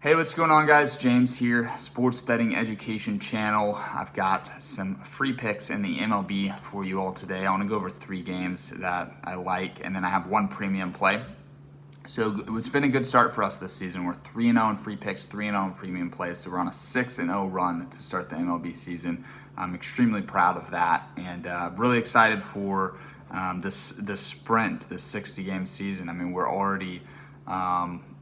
Hey, what's going on, guys? James here, Sports Betting Education Channel. I've got some free picks in the MLB for you all today. I want to go over 3 games that I like, and then I have 1 premium play. So it's been a good start for us this season. We're 3-0 in free picks, 3-0 in premium plays. So we're on a 6-0 run to start the MLB season. I'm extremely proud of that, and really excited for this sprint, this 60-game season. I mean, we're already.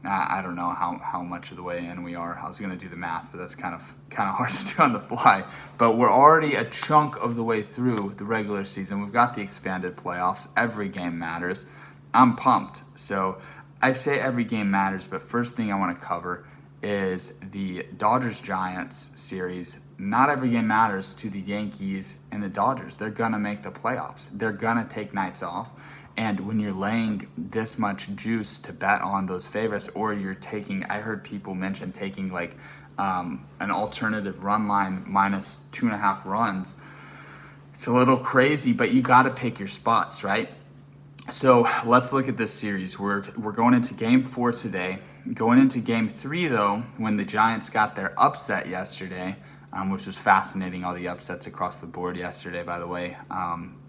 I don't know how much of the way in we are. I was going to do the math, but that's kind of hard to do on the fly. But we're already a chunk of the way through the regular season. We've got the expanded playoffs. Every game matters. I'm pumped. So I say every game matters, but first thing I want to cover is the Dodgers-Giants series. Not every game matters to the Yankees and the Dodgers. They're going to make the playoffs. They're going to take nights off. And when you're laying this much juice to bet on those favorites, or you're taking, I heard people mention taking like an alternative run line minus 2.5 runs. It's a little crazy, but you got to pick your spots, right? So let's look at this series. We're going into game 4 today. Going into game 3, though, when the Giants got their upset yesterday, which was fascinating, all the upsets across the board yesterday, by the way.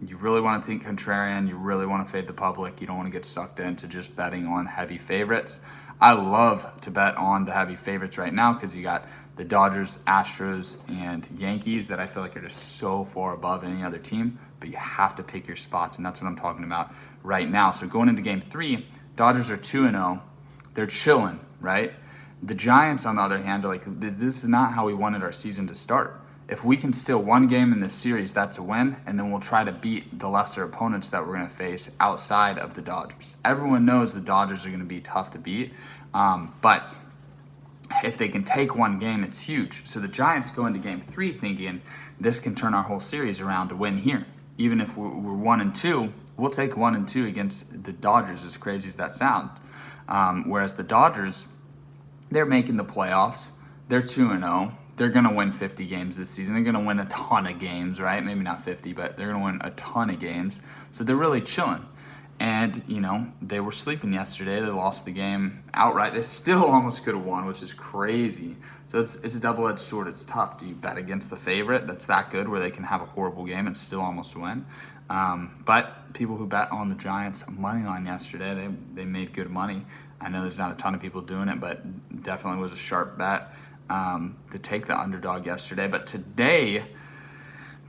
You really want to think contrarian. You really want to fade the public. You don't want to get sucked into just betting on heavy favorites. I love to bet on the heavy favorites right now because you got the Dodgers, Astros, and Yankees that I feel like are just so far above any other team, but you have to pick your spots, and that's what I'm talking about right now. So going into game 3, Dodgers are 2-0. They're chilling, right? The Giants, on the other hand, are like, this is not how we wanted our season to start. If we can steal 1 game in this series, that's a win, and then we'll try to beat the lesser opponents that we're going to face outside of the Dodgers. Everyone knows the Dodgers are going to be tough to beat, but if they can take 1 game, it's huge. So the Giants go into game 3 thinking this can turn our whole series around to win here. Even if we're 1-2, we'll take 1-2 against the Dodgers, as crazy as that sounds. Whereas the Dodgers, they're making the playoffs. They're 2-0. They're going to win 50 games this season. They're going to win a ton of games, right? Maybe not 50, but they're going to win a ton of games. So they're really chilling. And, they were sleeping yesterday. They lost the game outright. They still almost could have won, which is crazy. So it's a double-edged sword. It's tough. Do you bet against the favorite that's that good where they can have a horrible game and still almost win? But people who bet on the Giants money line yesterday, they made good money. I know there's not a ton of people doing it, but definitely was a sharp bet to take the underdog yesterday. But today,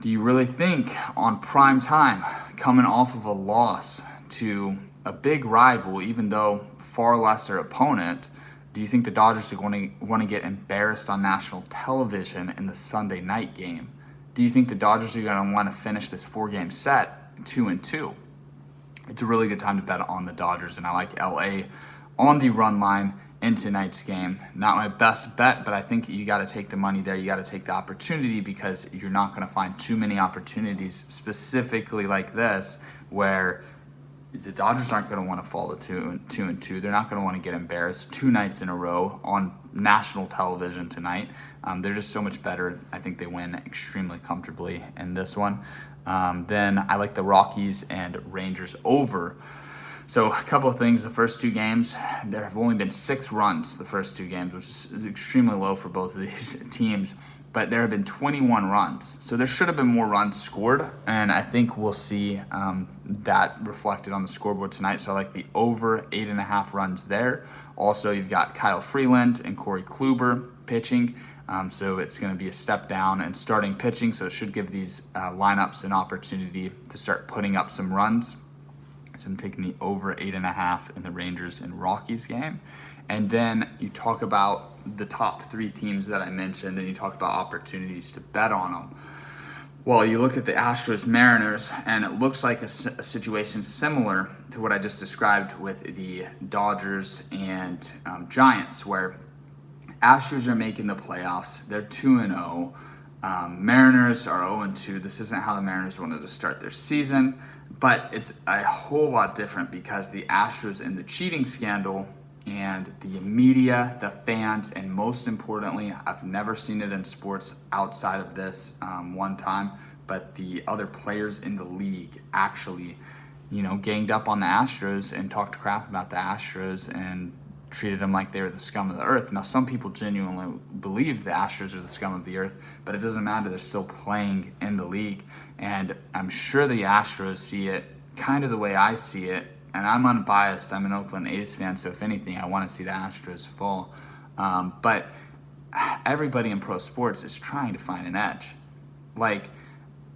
do you really think on prime time, coming off of a loss to a big rival, even though far lesser opponent, do you think the Dodgers are going to want to get embarrassed on national television in the Sunday night game? Do you think the Dodgers are going to want to finish this 4-game set 2-2? It's a really good time to bet on the Dodgers, and I like LA on the run line in tonight's game. Not my best bet, but I think you got to take the money there. You got to take the opportunity because you're not going to find too many opportunities specifically like this where the Dodgers aren't going to want to fall to 2-2. They're not going to want to get embarrassed 2 nights in a row on national television tonight. They're just so much better. I think they win extremely comfortably in this one. Then I like the Rockies and Rangers over. So a couple of things. The first 2 games, there have only been 6 runs the first 2 games, which is extremely low for both of these teams. But there have been 21 runs. So there should have been more runs scored, and I think we'll see that reflected on the scoreboard tonight. So I like the over 8.5 runs there. Also, you've got Kyle Freeland and Corey Kluber pitching. So it's going to be a step down in starting pitching. So it should give these lineups an opportunity to start putting up some runs. So I'm taking the over 8.5 in the Rangers and Rockies game. And then you talk about the top 3 teams that I mentioned, and you talk about opportunities to bet on them. Well, you look at the Astros Mariners, and it looks like a situation similar to what I just described with the Dodgers and Giants, where Astros are making the playoffs. They're 2-0. Mariners are 0-2. This isn't how the Mariners wanted to start their season, but it's a whole lot different because the Astros and the cheating scandal and the media, the fans, and most importantly, I've never seen it in sports outside of this one time, but the other players in the league actually, ganged up on the Astros and talked crap about the Astros and treated them like they were the scum of the earth. Now, some people genuinely believe the Astros are the scum of the earth, but it doesn't matter. They're still playing in the league, and I'm sure the Astros see it kind of the way I see it, and I'm unbiased. I'm an Oakland A's fan, so if anything, I want to see the Astros fall. But everybody in pro sports is trying to find an edge. Like,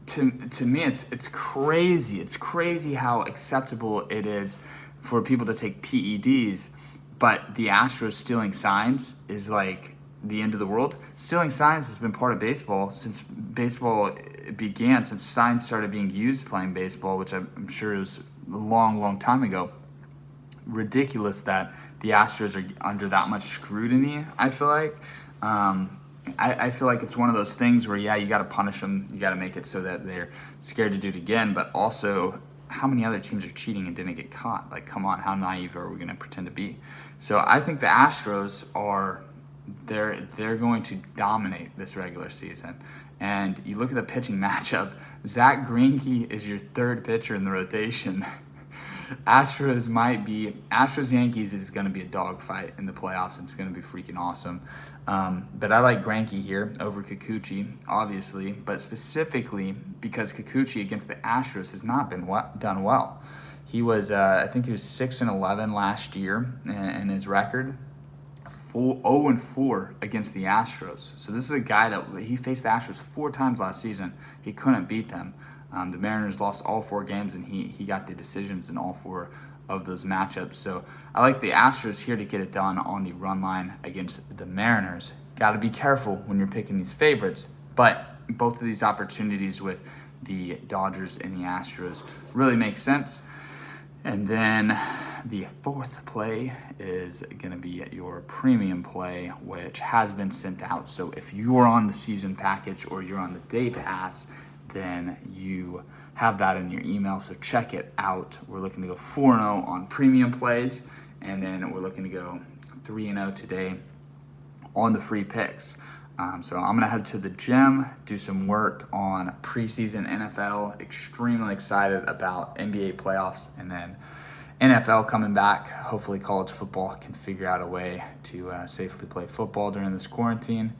to me, it's crazy. It's crazy how acceptable it is for people to take PEDs, but the Astros stealing signs is like the end of the world. Stealing signs has been part of baseball since baseball began, since signs started being used playing baseball, which I'm sure was a long, long time ago. Ridiculous that the Astros are under that much scrutiny, I feel like. I feel like it's one of those things where, yeah, you got to punish them. You got to make it so that they're scared to do it again. But also, how many other teams are cheating and didn't get caught? Like, come on, how naive are we going to pretend to be? So I think the Astros they're going to dominate this regular season. And you look at the pitching matchup, Zach Greinke is your third pitcher in the rotation. Astros-Yankees is going to be a dogfight in the playoffs. It's going to be freaking awesome. But I like Greinke here over Kikuchi, obviously, but specifically because Kikuchi against the Astros has not been done well. He was, I think he was 6-11 last year in his record. 0-4 against the Astros. So this is a guy that he faced the Astros 4 times last season. He couldn't beat them. The Mariners lost all 4 games, and he got the decisions in all 4 of those matchups. So I like the Astros here to get it done on the run line against the Mariners. Got to be careful when you're picking these favorites, but both of these opportunities with the Dodgers and the Astros really make sense. And then the fourth play is going to be your premium play, which has been sent out. So if you're on the season package or you're on the day pass, then you have that in your email. So check it out. We're looking to go 4-0 on premium plays, and then we're looking to go 3-0 today on the free picks. So I'm going to head to the gym, do some work on preseason NFL. Extremely excited about NBA playoffs and then NFL coming back. Hopefully college football can figure out a way to safely play football during this quarantine.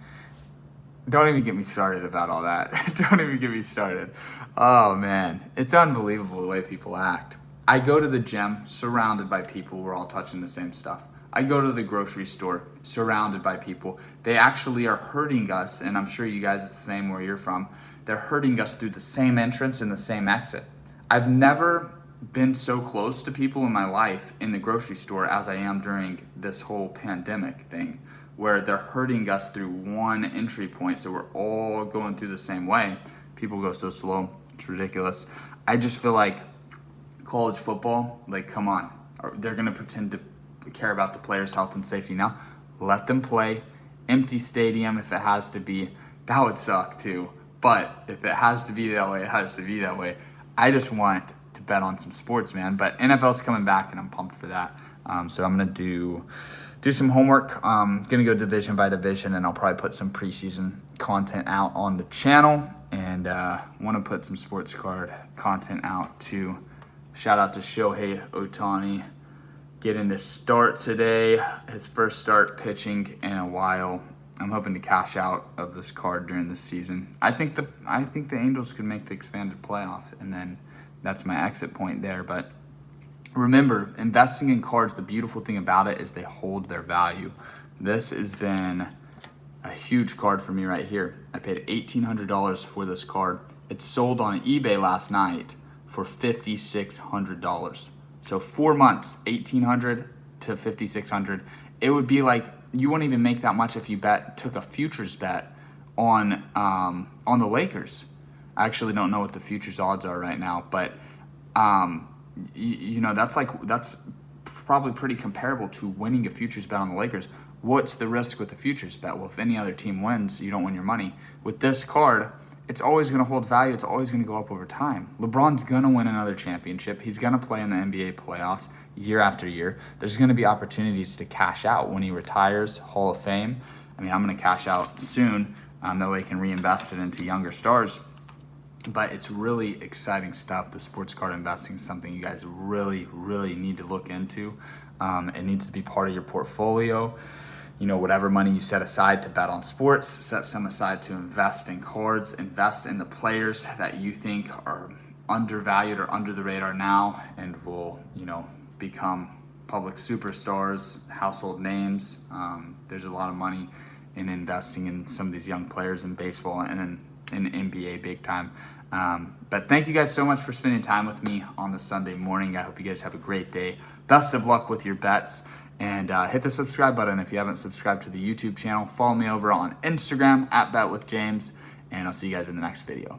Don't even get me started about all that. Don't even get me started. Oh, man. It's unbelievable the way people act. I go to the gym surrounded by people. We're all touching the same stuff. I go to the grocery store surrounded by people. They actually are herding us, and I'm sure you guys are the same where you're from. They're herding us through the same entrance and the same exit. I've never been so close to people in my life in the grocery store as I am during this whole pandemic thing, where they're herding us through one entry point, so we're all going through the same way. People go so slow. It's ridiculous. I just feel like college football, like, come on. They're going to pretend to care about the players' health and safety now. Let them play. Empty stadium if it has to be. That would suck too. But if it has to be that way, it has to be that way. I just want to bet on some sports, man. But NFL's coming back, and I'm pumped for that. So I'm going to do some homework. I'm going to go division by division, and I'll probably put some preseason content out on the channel. And want to put some sports card content out too. Shout out to Shohei Ohtani. Getting to start today, his first start pitching in a while. I'm hoping to cash out of this card during the season. I think the Angels could make the expanded playoff, and then that's my exit point there. But remember, investing in cards, the beautiful thing about it is they hold their value. This has been a huge card for me right here. I paid $1,800 for this card. It sold on eBay last night for $5,600. So 4 months, $1,800 to $5,600. It would be like you wouldn't even make that much if you took a futures bet on the Lakers. I actually don't know what the futures odds are right now, but that's probably pretty comparable to winning a futures bet on the Lakers. What's the risk with the futures bet? Well, if any other team wins, you don't win your money. With this card, it's always going to hold value. It's always going to go up over time. LeBron's going to win another championship. He's going to play in the NBA playoffs year after year. There's going to be opportunities to cash out when he retires, Hall of Fame. I mean, I'm going to cash out soon. That way I can reinvest it into younger stars. But it's really exciting stuff. The sports card investing is something you guys really, really need to look into. It needs to be part of your portfolio. You know, whatever money you set aside to bet on sports, set some aside to invest in cards, invest in the players that you think are undervalued or under the radar now and will, you know, become public superstars, household names. There's a lot of money in investing in some of these young players in baseball and in NBA big time. But thank you guys so much for spending time with me on this Sunday morning. I hope you guys have a great day. Best of luck with your bets. And hit the subscribe button if you haven't subscribed to the YouTube channel. Follow me over on Instagram @BetWithJames. And I'll see you guys in the next video.